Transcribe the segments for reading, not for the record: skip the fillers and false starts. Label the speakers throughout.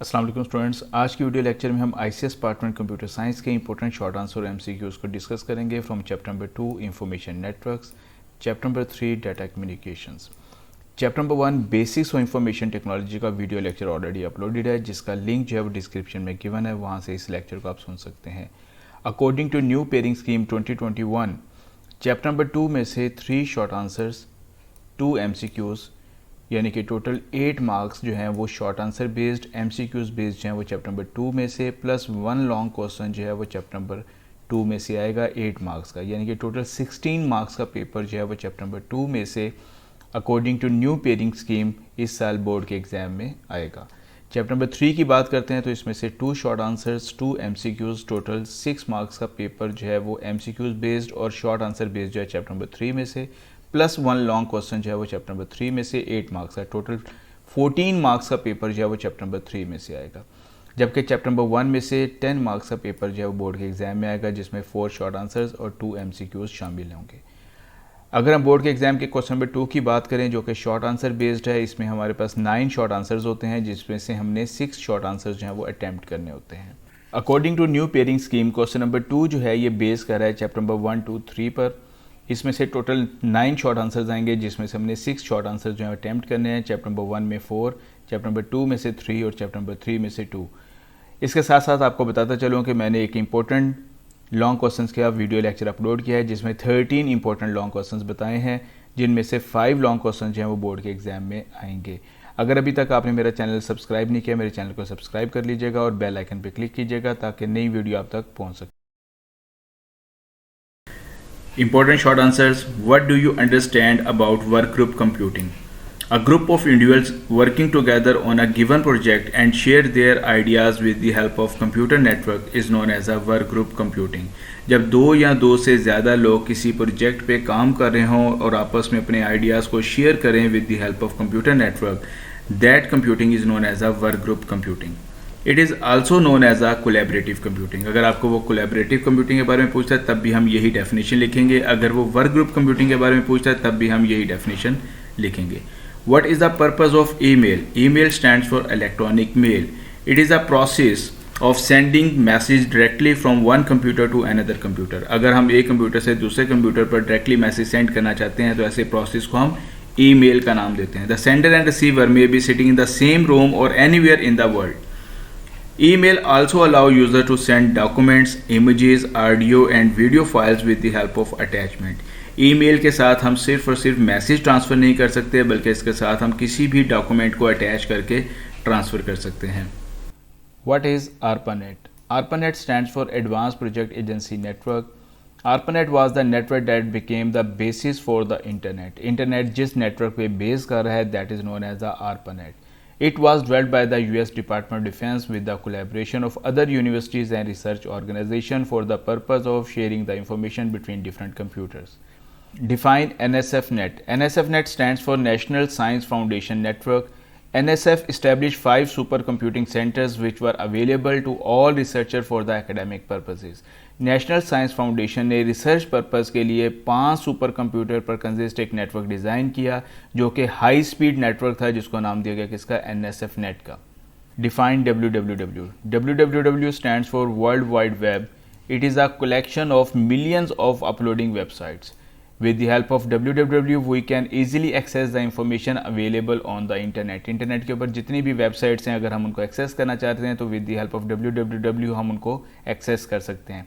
Speaker 1: अस्सलाम वालेकुम स्टूडेंट्स, आज की वीडियो लेक्चर में हम आईसीएस पार्ट 1 कंप्यूटर साइंस के इंपॉर्टेंट शॉर्ट आंसर और एमसीक्यूज को डिस्कस करेंगे from chapter number 2 information networks, chapter number 3 data communications. Chapter number 1 basics of information technology का वीडियो लेक्चर ऑलरेडी अपलोडेड है, जिसका लिंक जो है वो डिस्क्रिप्शन में गिवन है, वहाँ से इस लेक्चर को आप सुन सकते हैं। According to new pairing scheme 2021, chapter number 2 में से 3 शॉर्ट आंसर्स, 2 एमसीक्यूज, यानी कि टोटल 8 मार्क्स जो हैं वो short answer based, MCQs based जो हैं वो चैप्टर नंबर 2 में से, प्लस 1 लॉन्ग क्वेश्चन जो है वो चैप्टर नंबर 2 में से आएगा 8 मार्क्स का, यानी कि टोटल 16 मार्क्स का पेपर जो है वो चैप्टर नंबर 2 में से according to new pairing scheme इस साल बोर्ड के एग्ज़ाम में आएगा। चैप्टर नंबर 3 की बात करते हैं तो इसमें से 2 short answers, 2 MCQs, total 6 marks का पेपर जो है वो एमसीक्यूज बेस्ड और शॉर्ट आंसर बेस्ड जो है चैप्टर नंबर 3 में से, प्लस 1 लॉन्ग क्वेश्चन जो है वो चैप्टर नंबर 3 में से 8 मार्क्स का, टोटल 14 मार्क्स का पेपर जो है वो चैप्टर नंबर 3 में से आएगा। जबकि चैप्टर नंबर 1 में से 10 मार्क्स का पेपर जो है वो बोर्ड के एग्जाम में आएगा, जिसमें 4 शॉर्ट आंसर्स और 2 एमसीक्यूज शामिल होंगे। अगर हम बोर्ड के एग्जाम के क्वेश्चन नंबर 2 की बात करें जो कि शॉर्ट आंसर बेस्ड है, इसमें हमारे पास 9 शॉर्ट आंसर्स होते हैं, जिसमें से हमने 6 शॉर्ट आंसर्स जो हैं वो अटैम्प्ट करने होते हैं। According to new pairing scheme question number 2 जो है ये बेस कर रहा है चैप्टर नंबर 1, 2, 3 पर। इसमें से टोटल 9 शॉर्ट आंसर्स आएंगे, जिसमें से हमने 6 शॉर्ट आंसर्स जो है अटैम्प्ट करने हैं। चैप्टर नंबर 1 में 4, चैप्टर नंबर 2 में से 3 और चैप्टर नंबर 3 में से 2। इसके साथ साथ आपको बताता चलूँ कि मैंने एक इंपॉर्टेंट लॉन्ग क्वेश्चंस का वीडियो लेक्चर अपलोड किया है, जिसमें 13 इंपॉर्टेंट लॉन्ग क्वेश्चंस बताए हैं, जिनमें से 5 लॉन्ग क्वेश्चन जो हैं वो बोर्ड के एग्जाम में आएंगे। अगर अभी तक आपने मेरा चैनल सब्सक्राइब नहीं किया, मेरे चैनल को सब्सक्राइब कर लीजिएगा और बेल आइकन पर क्लिक कीजिएगा ताकि नई वीडियो आप तक पहुँच सके। Important short answers. What do you understand about work group computing? A group of individuals working together on a given project and share their ideas with the help of computer network is known as a work group computing. जब 2 या 2 से ज़्यादा लोग किसी project पे काम कर रहे हों और आपस में अपने आइडियाज़ को शेयर करें with the help of computer network, that computing is known as a work group computing. It is also known as a collaborative computing. अगर आपको वो कोलैबोरेटिव कंप्यूटिंग के बारे में पूछता है तब भी हम यही डेफिनेशन लिखेंगे, अगर वो वर्क ग्रुप कंप्यूटिंग के बारे में पूछता है तब भी हम यही डेफिनेशन लिखेंगे। What is the purpose of email? Email stands for electronic mail. It is a process of sending message directly from one computer to another computer. अगर हम एक कंप्यूटर से दूसरे कंप्यूटर पर डायरेक्टली मैसेज सेंड करना चाहते हैं तो ऐसे प्रोसेस को हम ईमेल का नाम देते हैं। The sender and receiver may be sitting in the same room और anywhere in the world. Email also allow user to send documents, images, audio and video files with the help of attachment. Email के साथ हम सिर्फ और सिर्फ message transfer नहीं कर सकते, बल्कि इसके साथ हम किसी भी डॉक्यूमेंट को अटैच करके ट्रांसफ़र कर सकते हैं। What is ARPANET? ARPANET stands for Advanced Project Agency Network. ARPANET was the network that became the basis for the internet. Internet जिस नेटवर्क पे बेस कर रहा है that is known as the ARPANET. It was developed by the US Department of Defense with the collaboration of other universities and research organizations for the purpose of sharing the information between different computers. Define NSFNet. NSFNet stands for National Science Foundation Network. NSF established 5 supercomputing centers which were available to all researchers for the academic purposes. National science foundation ने research purpose के लिए 5 super computer पर consist एक network design किया, जो कि high speed network था, जिसको नाम दिया गया किसका? NSF नेट का। Define WWW. WWW stands for world wide web. It is a collection of millions of uploading websites. With the help of www we can easily access the information available on the internet. Internet के ऊपर जितनी भी websites हैं अगर हम उनको access करना चाहते हैं तो with the help of www हम उनको एक्सेस कर सकते हैं।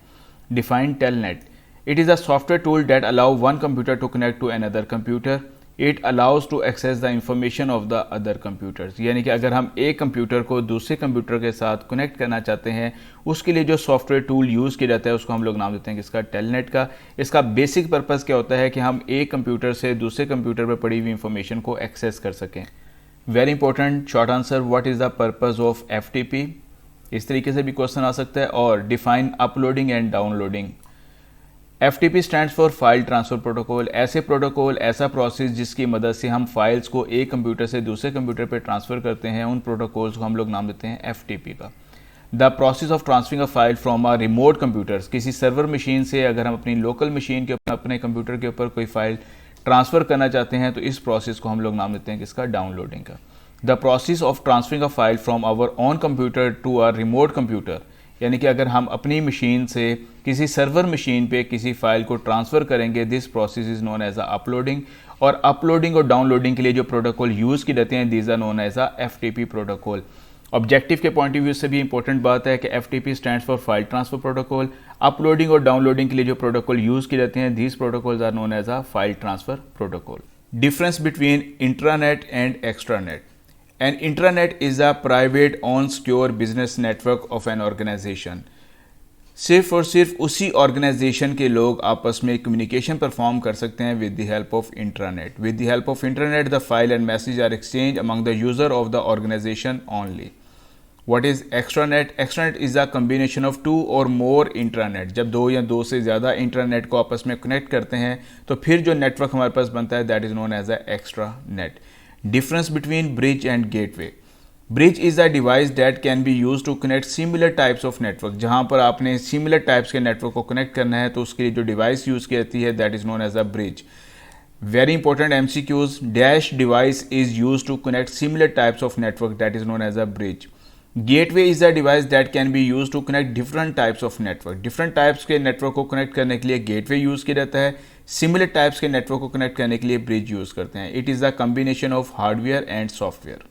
Speaker 1: Define Telnet. It is a software tool that allow one computer to connect to another computer. It allows to access the information of the other computers. यानी कि अगर हम एक कंप्यूटर को दूसरे कंप्यूटर के साथ कनेक्ट करना चाहते हैं, उसके लिए जो सॉफ्टवेयर टूल यूज़ किया जाता है उसको हम लोग नाम देते हैं किसका? टेलनेट का। इसका बेसिक पर्पज़ क्या होता है कि हम एक कंप्यूटर से दूसरे कंप्यूटर पर पड़ी हुई इंफॉर्मेशन को एक्सेस कर सकें। Very important short answer, what is the purpose of FTP? इस तरीके से भी क्वेश्चन आ सकता है। और define uploading and downloading. FTP stands for file transfer protocol. ऐसे प्रोटोकॉल, ऐसा प्रोसेस जिसकी मदद से हम फाइल्स को एक कंप्यूटर से दूसरे कंप्यूटर पर ट्रांसफ़र करते हैं, उन प्रोटोकॉल्स को हम लोग नाम देते हैं FTP का। The process of transferring a file from a remote computers. किसी सर्वर मशीन से अगर हम अपनी लोकल मशीन के ऊपर, अपने कंप्यूटर के ऊपर कोई फाइल ट्रांसफ़र करना चाहते हैं तो इस प्रोसेस को हम लोग नाम देते हैं किसका? डाउनलोडिंग का। The process of transferring a file from our own computer to a remote computer, यानी कि अगर हम अपनी मशीन से किसी सर्वर मशीन पे किसी फाइल को ट्रांसफ़र करेंगे, this process is known as a uploading. और अपलोडिंग और डाउनलोडिंग के लिए जो प्रोटोकॉल यूज़ की जाते हैं, these are known as a FTP protocol. Objective के पॉइंट ऑफ व्यू से भी इंपॉर्टेंट बात है कि FTP stands for file transfer protocol. Uploading और डाउनलोडिंग के लिए जो प्रोटोकॉल यूज़ किए जाते हैं, these protocols are known as a file transfer protocol. Difference between intranet and extranet. An intranet is a private on secure business network of an organization. सिर्फ और सिर्फ उसी ऑर्गेनाइजेशन के लोग आपस में कम्युनिकेशन परफॉर्म कर सकते हैं with the help of intranet. With the help of internet the file and message are exchange among the user of the organization only. What is extranet? Extranet is a combination of two or more intranet. जब दो या दो से ज़्यादा intranet को आपस में connect करते हैं तो फिर जो नेटवर्क हमारे पास बनता है, that is known as a extranet. Difference between bridge and gateway. Bridge is a device that can be used to connect similar types of network. जहाँ पर आपने similar types के network को connect करना है तो उसके लिए जो device use की जाती है, that is known as a bridge. Very important MCQs. Dash device is used to connect similar types of network, that is known as a bridge. Gateway is a device that can be used to connect different types of network. Different types के network को connect करने के लिए gateway use किया जाता है, similar types के network को कनेक्ट करने के लिए ब्रिज यूज़ करते हैं। It is a combination of hardware and software.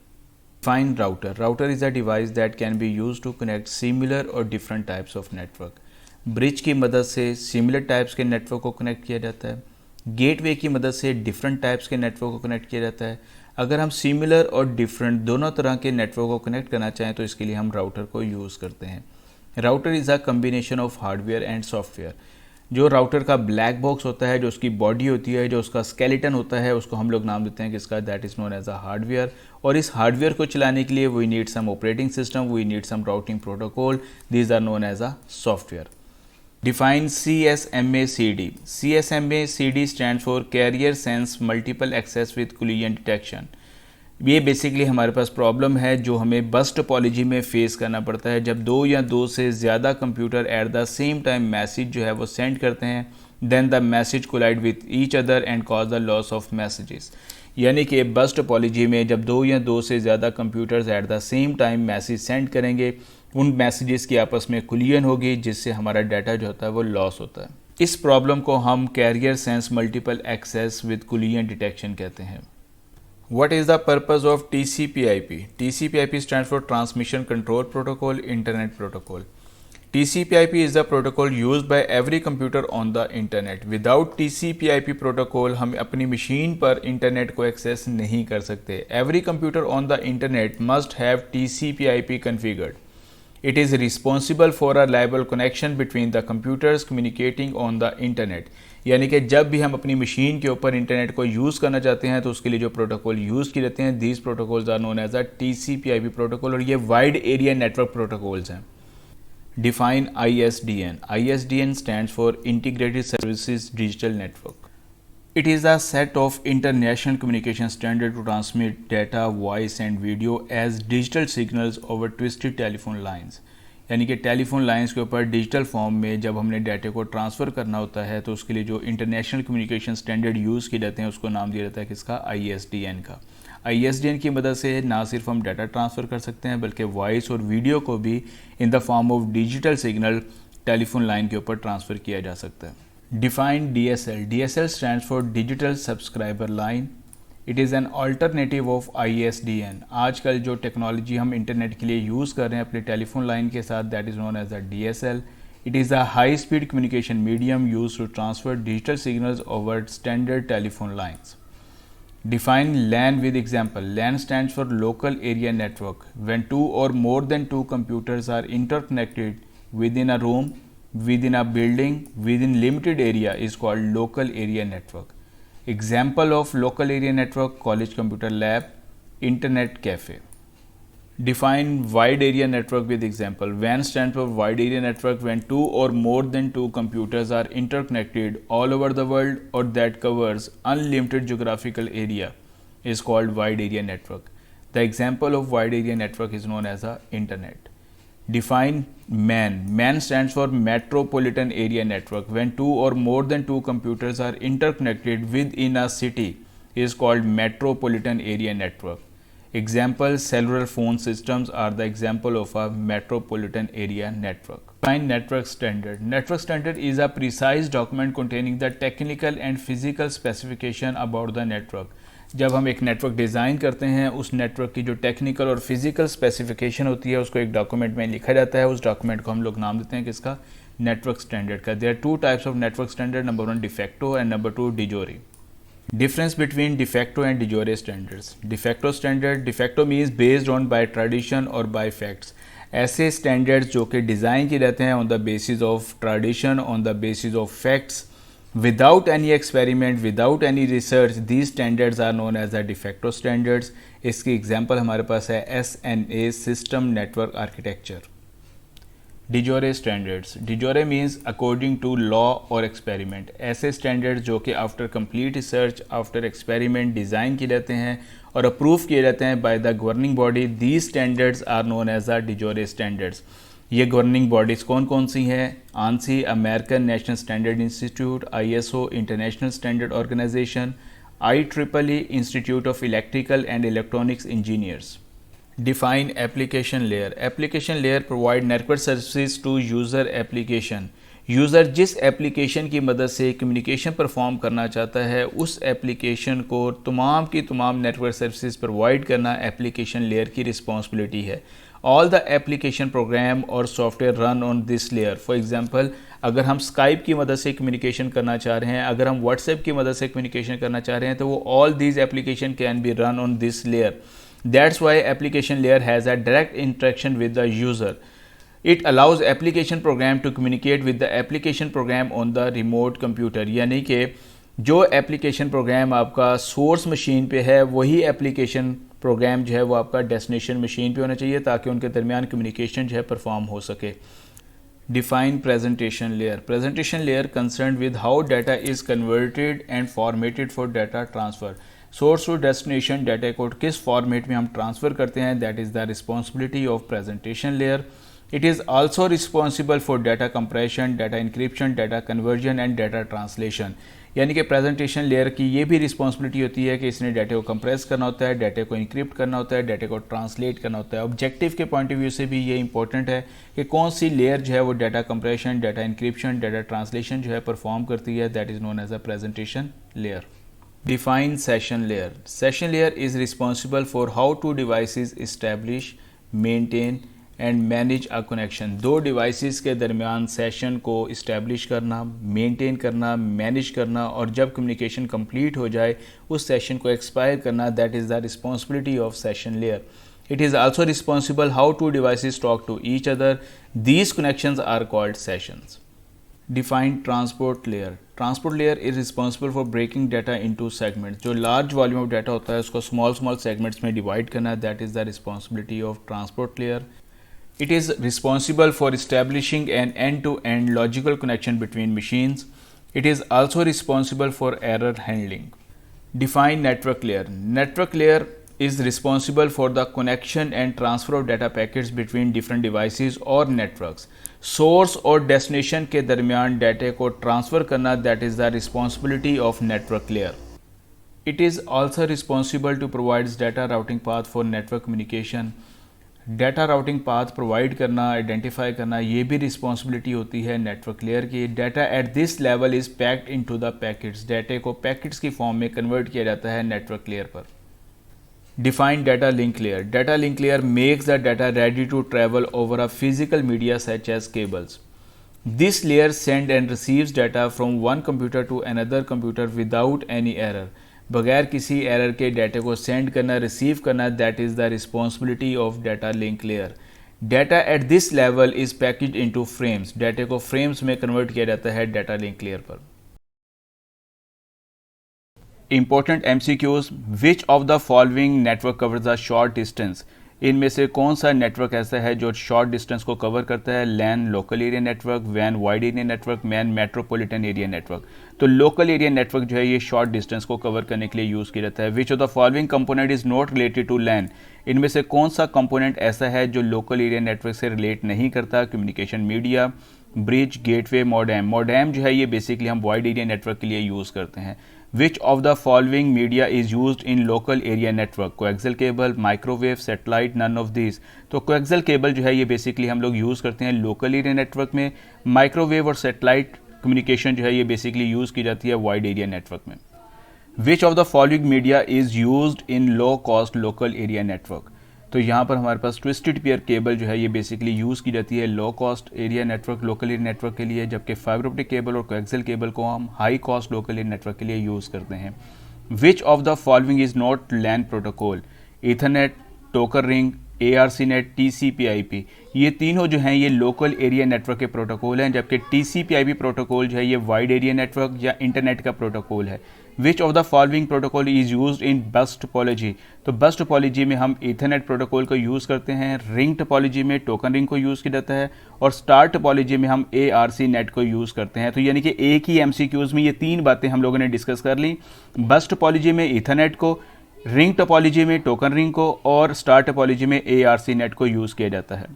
Speaker 1: Fine router. Router is a device that can be use to connect similar और different types of network. Bridge की मदद से सिमिलर टाइप्स के नेटवर्क को connect किया जाता है। गेटवे की मदद से डिफरेंट टाइप्स के नेटवर्क को कनेक्ट किया जाता है। अगर हम सिमिलर और डिफरेंट दोनों तरह के नेटवर्क को कनेक्ट करना चाहें तो इसके लिए हम राउटर को यूज़ करते हैं। Router is a combination of hardware and software. जो राउटर का ब्लैक बॉक्स होता है, जो उसकी बॉडी होती है, जो उसका स्केलेटन होता है, उसको हम लोग नाम देते हैं किसका, that is known as a hardware. और इस हार्डवेयर को चलाने के लिए we need some operating system, we need some routing protocol, these are known as a software. Define CSMACD. CSMACD stand for carrier sense multiple access with collision detection. ये basically हमारे पास problem है जो हमें बस टोपोलॉजी में face करना पड़ता है। जब दो या दो से ज़्यादा computer at the same time message जो है वो सेंड करते हैं, then the message collide with each other and cause the loss of messages. यानी कि बस टोपोलॉजी में जब दो या दो से ज़्यादा computers eight the same time message send करेंगे, उन मैसेजेस की आपस में कोलिजन होगी जिससे हमारा डाटा जो होता है वो लॉस होता है। इस प्रॉब्लम को हम carrier sense multiple access with collision detection कहते हैं। What is the purpose of TCP/IP? TCP/IP stands for Transmission Control Protocol, Internet Protocol. TCP/IP is the protocol used by every computer on the internet. Without TCP/IP protocol हम अपनी machine पर internet को access नहीं कर सकते। Every computer on the internet must have TCP/IP configured. It is responsible for a reliable connection between the computers communicating on the internet. यानी कि जब भी हम अपनी मशीन के ऊपर इंटरनेट को यूज़ करना चाहते हैं तो उसके लिए जो प्रोटोकॉल यूज़ किए जाते हैं, these protocols are known as a TCP/IP protocol, और ये वाइड एरिया नेटवर्क प्रोटोकॉल्स हैं। Define ISDN. ISDN stands for integrated services digital network. It is a set of international communication standard to transmit data, voice and video as digital signals over twisted telephone lines. यानी कि telephone lines के ऊपर digital form में जब हमने data को transfer करना होता है तो उसके लिए जो इंटरनेशनल कम्युनिकेशन स्टैंडर्ड यूज़ किए जाते हैं उसको नाम दिया जाता है किसका, ISDN का। ISDN की मदद से ना सिर्फ हम डाटा ट्रांसफ़र कर सकते हैं बल्कि वॉइस और वीडियो को भी in the form of digital signal telephone line के ऊपर ट्रांसफ़र किया जा सकता है। Define DSL. DSL stands for Digital Subscriber Line. It is an alternative of ISDN. आजकल जो टेक्नोलॉजी हम इंटरनेट के लिए यूज़ कर रहे हैं अपने टेलीफोन लाइन के साथ, that is known as a DSL. It is a high-speed communication medium used to transfer digital signals over standard telephone lines. Define LAN with example. LAN stands for Local Area Network. When two or more than two computers are interconnected within a room, within a building, within limited area is called local area network. Example of local area network: college computer lab, internet cafe. Define wide area network with example. WAN stands for wide area network when two or more than two computers are interconnected all over the world or that covers unlimited geographical area is called wide area network. The example of wide area network is known as a internet. Define MAN. MAN stands for Metropolitan Area Network. When two or more than two computers are interconnected within a city is called Metropolitan Area Network. Example, cellular phone systems are the example of a metropolitan area network. Define network standard. Network standard is a precise document containing the technical and physical specification about the network. जब हम एक network design करते हैं, उस network की जो technical और physical specification होती है उसको एक डॉक्यूमेंट में लिखा जाता है. उस डॉक्यूमेंट को हम लोग नाम देते हैं किसका? नेटवर्क स्टैंडर्ड का. There are two types of network standard. Number 1 de facto and number 2 de jure. Difference between de facto and de jure standards. De facto standard, de facto means based on by tradition or by facts. ऐसे standards जो कि design किए जाते हैं on the basis of tradition, on the basis of facts, without any experiment, without any research, these standards are known as the de facto standards. इसकी example हमारे पास है SNA System Network Architecture. De jure standards. De jure means according to law or experiment. ऐसे standards जो कि after complete research, after experiment design किए जाते हैं और अप्रूव किए जाते हैं by the governing body. These standards are known as the de jure standards. ये governing bodies कौन कौन सी हैं? ANSI, American National Standard Institute, ISO, International Standard Organization, IEEE, Institute of Electrical and Electronics Engineers. Define application layer. Application layer provide network services to user application. User जिस application की मदद से communication perform करना चाहता है उस application को तमाम की तमाम नेटवर्क सर्विसेज प्रोवाइड करना एप्लीकेशन लेयर की रिस्पॉन्सिबिलिटी है. ऑल द एप्लीकेशन प्रोग्राम और software run on this layer. For example, अगर हम स्काइप की मदद से कम्युनिकेशन करना चाह रहे हैं, अगर हम व्हाट्सएप की मदद से कम्युनिकेशन करना चाह रहे हैं, तो वो all these application can be run on this layer. That's why application layer has a direct interaction with the user. It allows application program to communicate with the application program on the remote computer. यानी कि जो application program आपका source machine पे है वही application program जो है वो आपका destination machine पे होना चाहिए ताकि उनके दरमियान communication जो है perform हो सके. Define presentation layer. Presentation layer concerned with how data is converted and formatted for data transfer. Source to destination data को किस फॉर्मेट में हम ट्रांसफ़र करते हैं, that is the responsibility of presentation layer. It is also responsible for data compression, data encryption, data conversion and data translation. यानी कि presentation layer की ये भी रिस्पॉन्सिबिलिटी होती है कि इसने डाटा को कंप्रेस करना होता है, डाटा को इंक्रिप्ट करना होता है, डाटा को ट्रांसलेट करना होता है. ऑब्जेक्टिव के पॉइंट ऑफ व्यू से भी ये इंपॉर्टेंट है कि कौन सी लेयर जो है वो data compression, data encryption, data translation जो है परफॉर्म करती है, that is known as a presentation layer. Define session layer. Session layer is responsible for how two devices establish, maintain and manage a connection. दो devices के दरमियान session को establish करना, maintain करना, manage करना और जब communication complete हो जाए उस session को expire करना, that is the responsibility of session layer. It is also responsible how two devices talk to each other. These connections are called sessions. Define transport layer. Transport layer is responsible for breaking data into segments. जो large volume of data होता है उसको small segments में divide करना, that is the responsibility of transport layer. It is responsible for establishing an end-to-end logical connection between machines. It is also responsible for error handling. Define network layer. Network layer is responsible for the connection and transfer of data packets between different devices or networks. Source और destination के दरमियान data को transfer करना, that is the responsibility of network layer. It is also responsible to provides data routing path for network communication. Data routing path provide करना, identify करना, ये भी responsibility होती है नेटवर्क लेयर की. Data at this level is packed into the packets. Data को packets की form में कन्वर्ट किया जाता है नेटवर्क लेयर पर. Define data link layer. Data link layer makes the data ready to travel over a physical media such as cables. This layer sends and receives data from one computer to another computer without any error. बगैर किसी error के data को send करना, receive करना, that is the responsibility of data link layer. Data at this level is packaged into frames. Data को frames में convert किया जाता है डाटा लिंक लेयर पर. Important MCQs. Which of the following network covers a short distance? इनमें से कौन सा नेटवर्क ऐसा है जो शॉर्ट डिस्टेंस को कवर करता है? लैन लोकल एरिया नेटवर्क, वैन wide area network, MAN metropolitan area network. तो लोकल एरिया नेटवर्क जो है ये शॉर्ट डिस्टेंस को कवर करने के लिए यूज़ किया जाता है. Which of the following component is not related to LAN? इनमें से कौन सा कंपोनेंट ऐसा है जो लोकल एरिया नेटवर्क से रिलेट नहीं करता? Communication media, bridge, gateway, modem. Modem जो है ये बेसिकली हम वाइड एरिया नेटवर्क के लिए यूज़ करते हैं. Which of the following media is used in local area network? Coaxial cable, microwave, satellite, none of this. तो कोएक्सियल केबल जो है ये बेसिकली हम लोग यूज़ करते हैं लोकल एरिया नेटवर्क में। माइक्रोवेव और सैटेलाइट कम्युनिकेशन जो है ये बेसिकली यूज़ की जाती है वाइड एरिया नेटवर्क में। विच of the following media is used in low cost local area network? तो यहाँ पर हमारे पास ट्विस्टेड पेयर केबल जो है ये बेसिकली यूज़ की जाती है low cost area network local area network के लिए, जबकि फाइबर ऑप्टिक केबल और कोएक्सियल केबल को हम high cost local area network के लिए यूज़ करते हैं। Which of the following is not LAN protocol? Ethernet, token ring, ARCnet, TCP/IP। ये तीनों जो हैं ये लोकल एरिया नेटवर्क के प्रोटोकॉल हैं, जबकि TCP/IP प्रोटोकॉल जो है ये वाइड एरिया नेटवर्क या इंटरनेट का प्रोटोकॉल है। Which of the following protocol is used in बस टोपोलॉजी? तो बस टोपोलॉजी में हम ईथरनेट प्रोटोकॉल को यूज़ करते हैं, रिंग टोपोलॉजी में टोकन रिंग को यूज़ किया जाता है, और स्टार टोपोलॉजी में हम ARC-नेट को यूज़ करते हैं। तो यानी कि एक ही MCQs में ये तीन बातें हम लोगों ने डिस्कस कर ली। बस टोपोलॉजी में ईथरनेट को, रिंग टोपोलॉजी में टोकन रिंग को, और स्टार टोपोलॉजी में ARC-नेट को यूज़ किया जाता है।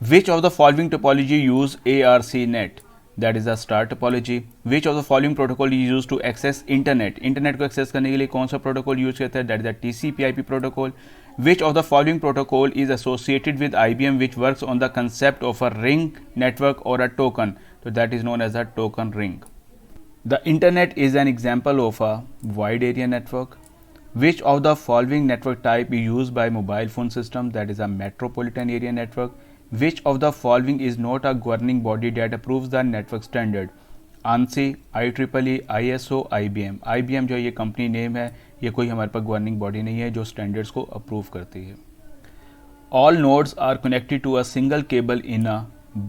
Speaker 1: Which of the following topology use ARCnet? That is the star topology. Which of the following protocol is use to access internet? Internet को एक्सेस करने के लिए कौन सा प्रोटोकॉल यूज करता है? That is the TCP/IP protocol. Which of the following protocol is associated with IBM which works on the concept of a ring network और अ टोकन? तो that is known as a token ring. The internet is an example of a wide area network. Which of the following network type is used by mobile phone system? That is a metropolitan area network. Which of the following is not a governing body that approves the network standard? ANSI, IEEE, ISO, IBM। IBM जो ये company name है, ये कोई हमारे पास governing body नहीं है जो standards को अप्रूव करती है। All nodes are connected to a single cable in a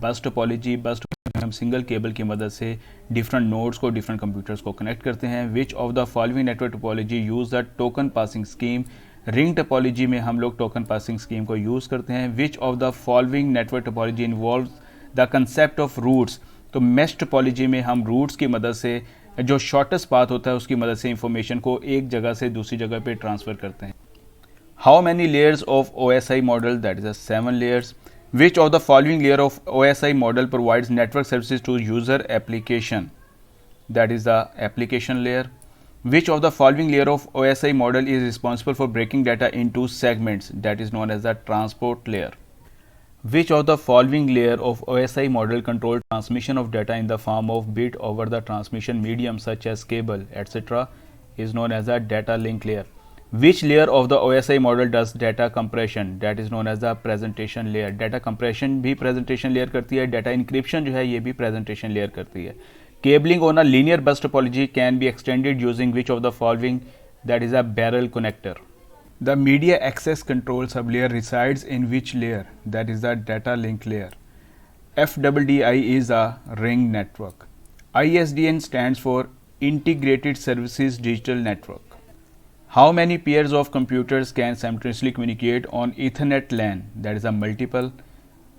Speaker 1: bus topology। बस हम सिंगल केबल की मदद से डिफरेंट नोड्स को, डिफरेंट कंप्यूटर्स को कनेक्ट करते हैं। Which of the following network topology use the token passing scheme? Ring topology में हम लोग टोकन पासिंग स्कीम को यूज़ करते हैं। Which of the following network topology involve the concept of routes? तो मेश टोपोलॉजी में हम रूट्स की मदद से, जो शॉर्टेस्ट पाथ होता है उसकी मदद से इंफॉर्मेशन को एक जगह से दूसरी जगह पे ट्रांसफ़र करते हैं। How many layers of OSI model? That is 7 layers. Which of the following layer of OSI model provides network services to user application? That is the application layer. Which of the following layer of OSI model is responsible for breaking data into segments? That is known as the transport layer. Which of the following layer of OSI model control transmission of data in the form of bit over the transmission medium such as cable, etc. is known as the data link layer. Which layer of the OSI model does data compression? That is known as the presentation layer. Data compression भी presentation layer करती है, data encryption जो है ये भी presentation layer करती है। Cabling on a linear bus topology can be extended using which of the following? That is a barrel connector. The media access control sublayer resides in which layer? That is the data link layer. FDDI is a ring network. ISDN stands for Integrated Services Digital Network. How many pairs of computers can simultaneously communicate on Ethernet LAN? That is a multiple.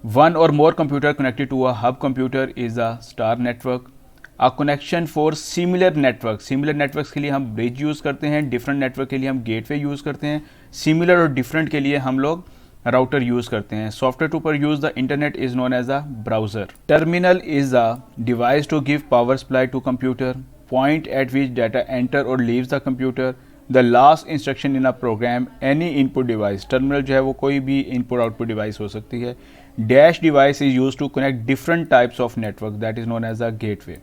Speaker 1: One or more computer connected to a hub computer is a star network. A connection for similar network. Similar networks के लिए हम bridge use करते हैं, different network के लिए हम gateway use करते हैं, similar और different के लिए हम लोग router यूज़ करते हैं. Software to peruse the internet is known as a browser. Terminal is a device to give power supply to computer. Point at which data enter or leaves the computer. The last instruction in a program, any input device. Terminal जो है वो कोई भी input output device हो सकती है। Dash device is use to connect different types of network, that is known as a gateway.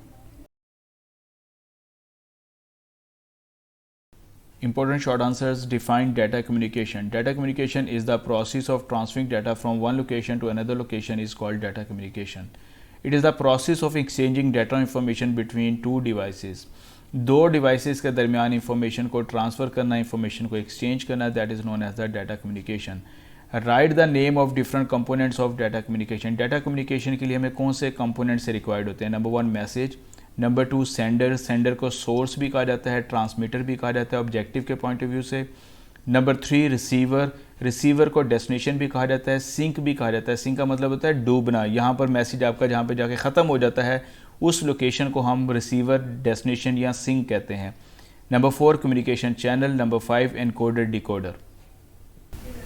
Speaker 1: Important short answers. Define data communication. Data communication is the process of transferring data from one location to another location is called data communication. It is the process of exchanging data information between two devices. दो devices के दरमियान information को transfer करना, information को exchange करना, that is known as the data communication. Write the name of different components of data communication. Data communication के लिए हमें कौन से कंपोनेंट्स से रिक्वायर्ड होते हैं? Number 1 message, number 2 sender, sender को सोर्स भी कहा जाता है, ट्रांसमीटर भी कहा जाता है ऑब्जेक्टिव के पॉइंट ऑफ व्यू से। नंबर 3 रिसीवर, रिसीवर को डेस्टिनेशन भी कहा जाता है, सिंक भी कहा जाता है। सिंक का मतलब होता है डूबना, यहाँ पर मैसेज आपका जहाँ पर जाके ख़त्म हो जाता है उस लोकेशन को हम रिसीवर, डेस्टिनेशन या सिंक कहते हैं। Number 4 communication channel, number 5 encoder decoder.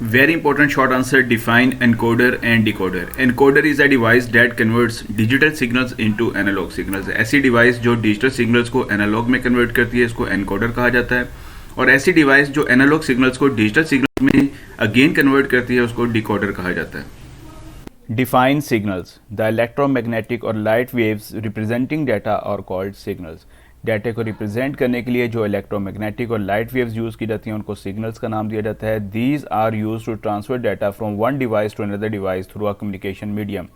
Speaker 1: Very important short answer. Define encoder and decoder. Encoder is a device that converts digital signals into analog signals. ऐसी डिवाइस जो डिजिटल सिग्नल्स को analogue में convert करती है इसको encoder कहा जाता है, और ऐसी डिवाइस जो एनालॉग सिग्नल्स को डिजिटल सिग्नल्स में अगेन कन्वर्ट करती है उसको डिकोडर कहा जाता है। Define signals. द इलेक्ट्रोमैग्नेटिक और लाइट वेव्स रिप्रेजेंटिंग डाटा और कॉल्ड सिग्नल्स। डाटा को रिप्रेजेंट करने के लिए जो इलेक्ट्रोमैग्नेटिक और लाइट वेव्स यूज़ की जाती हैं उनको सिग्नल्स का नाम दिया जाता है। These are use to transfer data from one device to another device through a communication medium.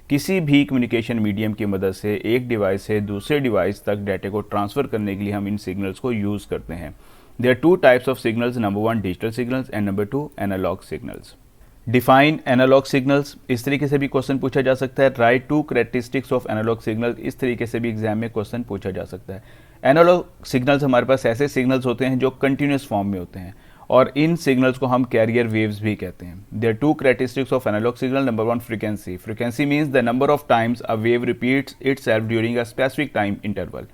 Speaker 1: किसी भी कम्युनिकेशन मीडियम की मदद से एक डिवाइस से दूसरे डिवाइस तक डाटा को ट्रांसफ़र करने के लिए हम इन सिग्नल्स को यूज़ करते हैं। There are two types of signals, number 1 digital signals and number 2 analog signals. Define analog signals. इस तरीके से भी क्वेश्चन पूछा जा सकता है। Write two characteristics of analog signal. इस तरीके से भी एग्जाम में क्वेश्चन पूछा जा सकता है। एनालॉग सिग्नल्स हमारे पास ऐसे सिग्नल्स होते हैं जो कंटिन्यूस फॉर्म में होते हैं और इन सिग्नल्स को हम कैरियर वेव्स भी कहते हैं। There are two characteristics of analog signal. Number 1 frequency. Frequency means the number of times a wave repeats itself during a specific time interval.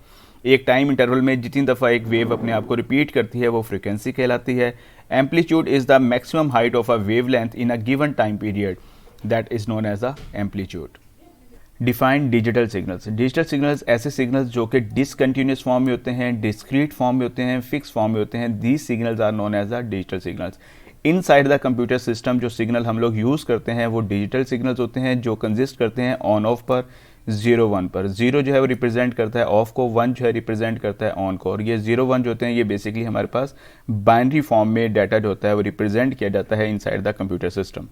Speaker 1: एक टाइम इंटरवल में जितनी दफ़ा एक वेव अपने आप को रिपीट करती है वो फ्रीक्वेंसी कहलाती है। Amplitude is the maximum height of a wave length in a given time period, that is known as a amplitude. Define digital signals. Digital signals ऐसे सिग्नल्स जो कि डिसकंटिन्यूस फॉर्म में होते हैं, डिस्क्रीट फॉर्म में होते हैं, फिक्स फॉर्म में होते हैं। These signals are known as a digital signals. Inside the computer system जो सिग्नल हम लोग यूज़ करते हैं वो डिजिटल सिग्नल्स होते हैं जो कंजिस्ट करते हैं ऑन ऑफ पर, 0 1 पर। 0 जो है वो रिप्रेजेंट करता है ऑफ को, 1 जो है रिप्रेजेंट करता है ऑन को, और ये 0 1 जो होते हैं ये बेसिकली हमारे पास बाइनरी फॉर्म में डाटा जो होता है वो रिप्रेजेंट किया जाता है inside the computer system.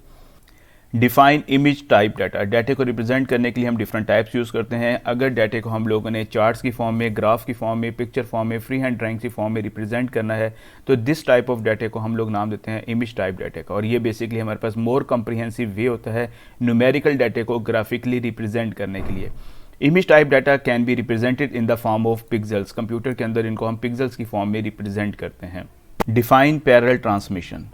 Speaker 1: Define image type data. डाटे को रिप्रेजेंट करने के लिए हम डिफरेंट टाइप्स यूज़ करते हैं। अगर डाटे को हम लोगों ने चार्ट्स की फॉर्म में, ग्राफ की फॉर्म में, पिक्चर फॉर्म में, फ्री हैंड ड्राइंग की फॉर्म में रिप्रेजेंट करना है तो दिस टाइप ऑफ डाटे को हम लोग नाम देते हैं इमेज टाइप डाटे का, और ये बेसिकली हमारे पास मोर कॉम्प्रिहेंसिव वे होता है न्यूमेरिकल डाटे को ग्राफिकली रिप्रेजेंट करने के लिए। Image type data can be represented in the form of pixels. Computer के अंदर इनको हम पिक्सेल्स की फॉर्म में रिप्रेजेंट करते हैं। Define parallel transmission.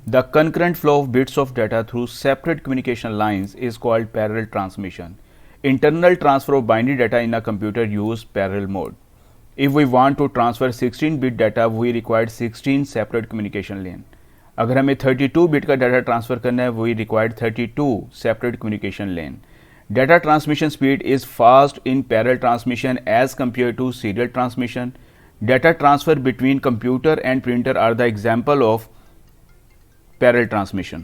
Speaker 1: The concurrent flow of bits of data through separate communication lines is called parallel transmission. Internal transfer of binary data in a computer use parallel mode. If we want to transfer 16-bit data, we require 16 separate communication lane. अगर हमें 32 bit का data transfer करना है we require 32 separate communication lane. Data transmission speed is fast in parallel transmission as compared to serial transmission. Data transfer between computer and printer are the example of parallel transmission.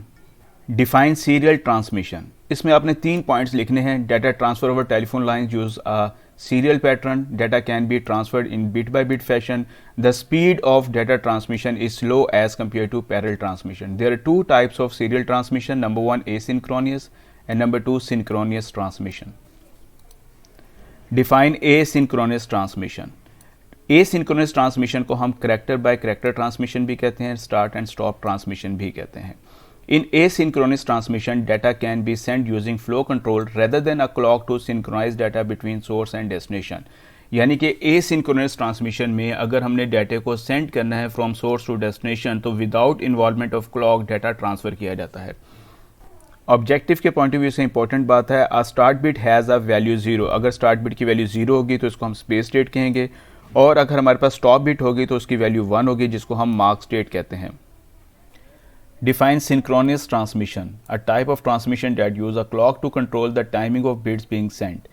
Speaker 1: Define serial transmission. इसमें आपने 3 points लिखने हैं। Data transfer over telephone lines use a serial pattern. Data can be transferred in bit by bit fashion. The speed of data transmission is slow as compare to parallel transmission. There are 2 types of serial transmission. Number 1 asynchronous and number 2 synchronous transmission. Define asynchronous transmission. Asynchronous transmission को हम character bye character transmission भी कहते हैं, start and stop transmission भी कहते हैं। In asynchronous transmission data can be send using flow control rather than a clock to synchronize data between source and destination. यानी कि एसिंक्रोनस ट्रांसमिशन में अगर हमने डाटा को सेंड करना है फ्रॉम सोर्स टू डेस्टिनेशन तो without involvement of clock data transfer किया जाता है। ऑब्जेक्टिव के पॉइंट ऑफ व्यू से इंपॉर्टेंट बात है, a start bit has a value 0। अगर स्टार्ट बिट की वैल्यू 0 होगी तो इसको हम स्पेस स्टेट कहेंगे, और अगर हमारे पास स्टॉप बिट होगी तो उसकी वैल्यू 1 होगी जिसको हम मार्क स्टेट कहते हैं। Define synchronous transmission. A type of transmission that use a clock to control the timing of bits being sent.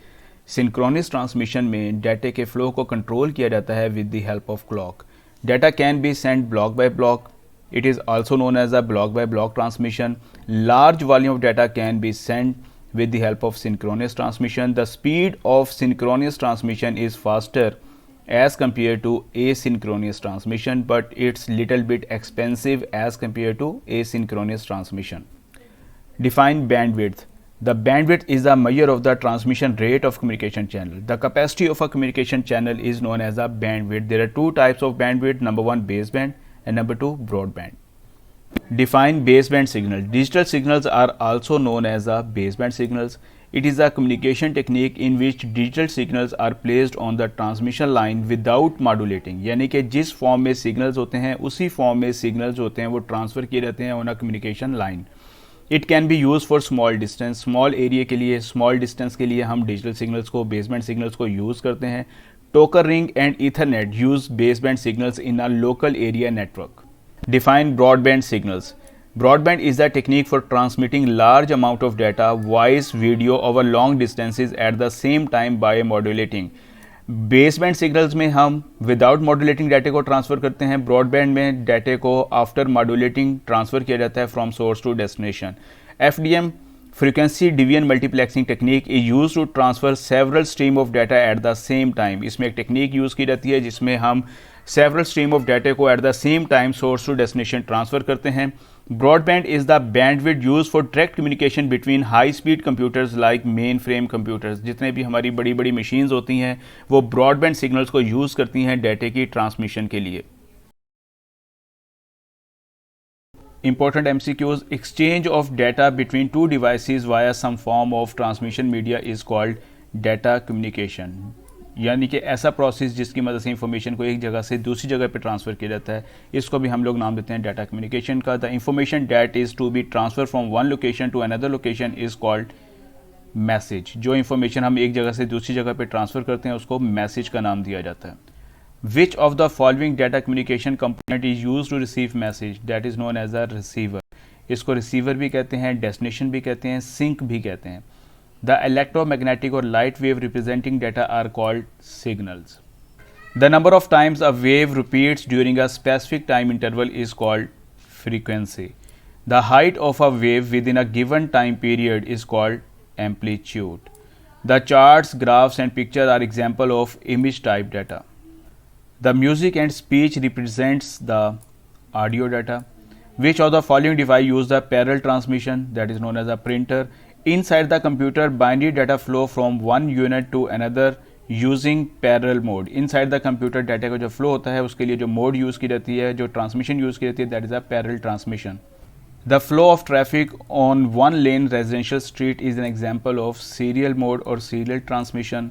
Speaker 1: Synchronous transmission में डाटा के फ्लो को कंट्रोल किया जाता है with the help of clock. Data can be sent block by block. It is also known as a block by block transmission. Large volume of data can be sent with the help of synchronous transmission. The speed of synchronous transmission is faster as compared to asynchronous transmission, but it's little bit expensive as compared to asynchronous transmission. Define bandwidth. The bandwidth is a measure of the transmission rate of communication channel. The capacity of a communication channel is known as a bandwidth. There are 2 types of bandwidth, number 1 baseband and number 2 broadband. Define baseband signal. Digital signals are also known as the baseband signals. It is a communication technique in which digital signals are placed on the transmission line without modulating. यानी कि जिस form में signals होते हैं उसी form में signals होते हैं वो ट्रांसफ़र किए जाते हैं on a communication line. It can be use for small distance. Small area के लिए, स्मॉल डिस्टेंस के लिए हम डिजिटल सिग्नल्स को, बेसबैंड सिग्नल्स को यूज़ करते हैं। Token ring and Ethernet use baseband signals in a local area network. Define broadband signals. Broadband is the technique for transmitting large amount of data, voice, video over long distances at the same time by modulating. Baseband signals में हम without modulating data को transfer करते हैं, broadband में data को after modulating transfer किया जाता है from source to destination. FDM frequency division multiplexing technique is use to transfer several stream of data at the same time. इसमें एक टेक्निक यूज़ की जाती है जिसमें हम सेवरल स्ट्रीम ऑफ डाटा को at the same time source to destination transfer करते हैं. Broadband is the bandwidth used for direct communication between high-speed computers like mainframe computers. जितने भी हमारी बड़ी बड़ी मशीन्स होती हैं वो ब्रॉडबैंड सिग्नल्स को यूज़ करती हैं डाटा की ट्रांसमिशन के लिए. Important MCQs: exchange of data between two devices via some form of transmission media is called data communication. यानी कि ऐसा प्रोसेस जिसकी मदद से इंफॉर्मेशन को एक जगह से दूसरी जगह पे ट्रांसफ़र किया जाता है, इसको भी हम लोग नाम देते हैं डाटा कम्युनिकेशन का. The information that is to be transfer from one location to another location is called message. जो इंफॉर्मेशन हम एक जगह से दूसरी जगह पे ट्रांसफ़र करते हैं उसको मैसेज का नाम दिया जाता है. Which of the following data communication component is use to receive message, that is known as a receiver. इसको रिसीवर भी कहते हैं, डेस्टिनेशन भी कहते हैं, सिंक भी कहते हैं. The electromagnetic or light wave representing data are called signals. The number of times a wave repeats during a specific time interval is called frequency. The height of a wave within a given time period is called amplitude. The charts, graphs and pictures are example of image type data. The music and speech represents the audio data. Which of the following device use the parallel transmission, that is known as a printer? Inside the computer, binary data flow from one unit to another using parallel mode. Inside the computer data का जो flow होता है उसके लिए जो mode use की जाती है, जो transmission use की जाती है, that is a parallel transmission. The flow of traffic on one lane residential street is an example of serial mode or serial transmission.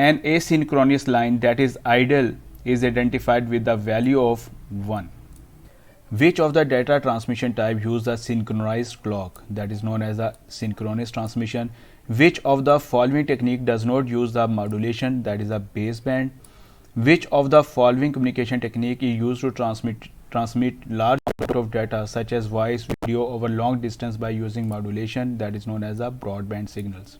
Speaker 1: An asynchronous line that is idle is identified with the value of 1. Which of the data transmission type use the synchronized clock, that is known as a synchronous transmission? Which of the following technique does not use the modulation, that is a baseband? Which of the following communication technique is used to transmit large amount of data such as voice, video over long distance by using modulation, that is known as a broadband signals?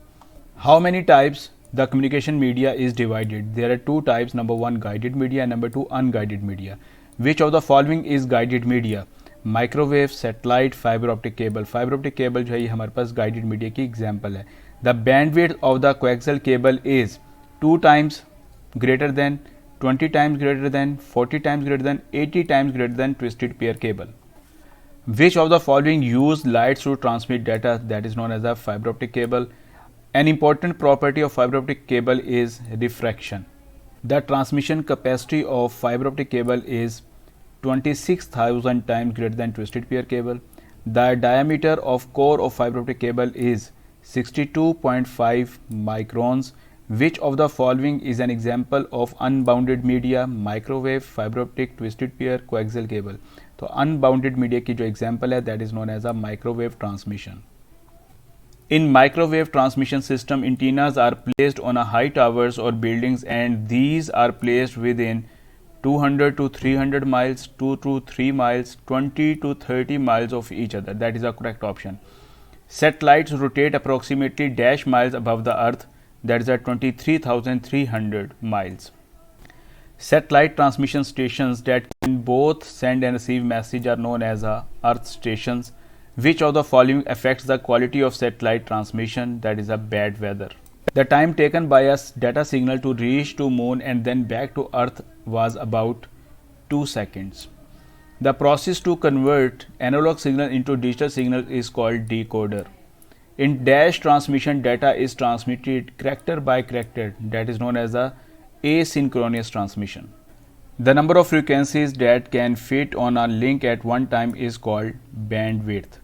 Speaker 1: How many types the communication media is divided? There are two types, number one guided media and number two unguided media. Which of the following is guided media? Microwave, satellite, fiber optic cable. Fiber optic cable जो है ये हमारे पास guided media की example है. The bandwidth of the coaxial cable is 2 times greater than, 20 times greater than, 40 times greater than, 80 times greater than twisted pair cable. Which of the following use lights to transmit data, that is known as a fiber optic cable? An important property of fiber optic cable is diffraction. The transmission capacity of fiber optic cable is 26,000 times greater than twisted pair cable. The diameter of core of fiber optic cable is 62.5 microns. Which of the following is an example of unbounded media? Microwave, fiber optic, twisted pair, coaxial cable. तो unbounded media की जो example है that is known as a microwave transmission. In microwave transmission system, antennas are placed on a high towers or buildings and these are placed within 200 to 300 miles, 2 to 3 miles, 20 to 30 miles of each other. That is a correct option. Satellites rotate approximately dash miles above the earth, that is at 23,300 miles. Satellite transmission stations that can both send and receive message are known as earth stations. Which of the following affects the quality of satellite transmission, that is a bad weather? The time taken by a data signal to reach to moon and then back to earth was about 2 seconds. The process to convert analog signal into digital signal is called decoder. In dash transmission, data is transmitted character by character, that is known as a asynchronous transmission. The number of frequencies that can fit on a link at one time is called bandwidth.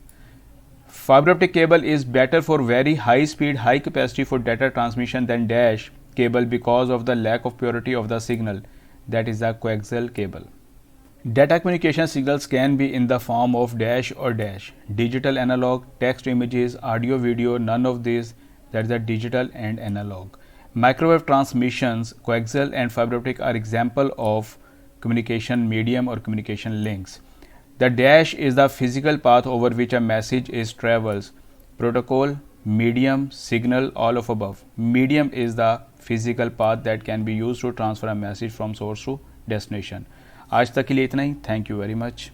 Speaker 1: Fiber optic cable is better for very high speed, high capacity for data transmission than dash cable because of the lack of purity of the signal, that is the coaxial cable. Data communication signals can be in the form of dash or dash, digital, analog, text, images, audio, video, none of these, that is the digital and analog. Microwave transmissions, coaxial and fiber optic are example of communication medium or communication links. The dash is the physical path over which a message is travels. Protocol, medium, signal, all of above. Medium is the physical path that can be used to transfer a message from source to destination. आज तक के लिए इतना ही. Thank you very much.